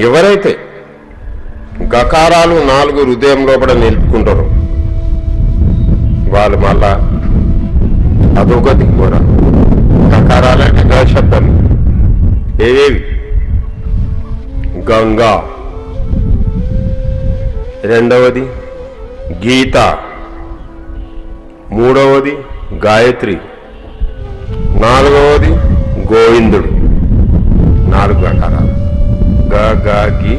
ఎవరైతే గకారాలు 4 హృదయం లోపల నిలుపుకుంటారు వాళ్ళు మళ్ళా అధోగతి కూడా. గకారాలంటే గ శబ్దం ఏవేవి? గంగా, రెండవది గీత, మూడవది గాయత్రి, నాలుగవది గోవిందుడు. 4 గకారాలు గ గ గి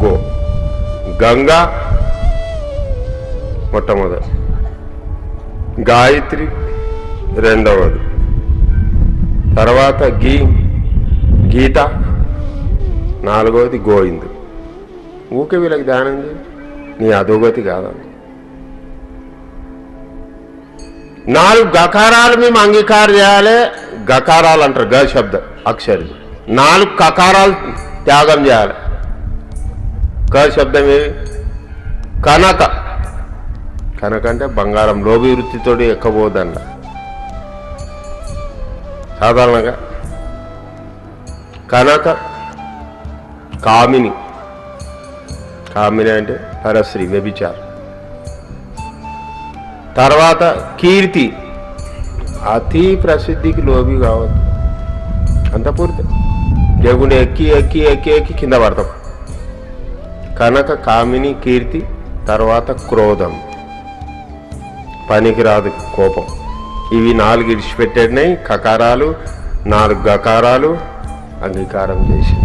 గో. గంగా మొట్టమొదటి, గాయత్రి రెండవది, తర్వాత గీత, నాలుగవది గోవిందుడు. ఊకే వీళ్ళకి ధ్యానం చేయి, నీ అధోగతి కాదు. 4 గకారాలు మేము అంగీకారం చేయాలి. గకారాలు అంటారు గ శబ్ద అక్షరి. 4 కకారాలు త్యాగం చేయాలి. క శబ్దం ఏవి? కనక. కనక అంటే బంగారం, లోభి వృత్తితోటి ఎక్కబోదన్న. సాధారణంగా కనక, కామిని. కామిని అంటే పరశ్రీ, వ్యభిచారం. తర్వాత కీర్తి, అతి ప్రసిద్ధికి లోబి కావద్దు. అంత పూర్తి జగుని ఎక్కి ఎక్కి ఎక్కి ఎక్కి కింద పడతాం. కనక, కామిని, కీర్తి. తర్వాత క్రోధం, పనికిరాదు కోపం. ఇవి 4 ఇడిచిపెట్టినాయి. కకారాలు 4 గకారాలు అంగీకారం చేసి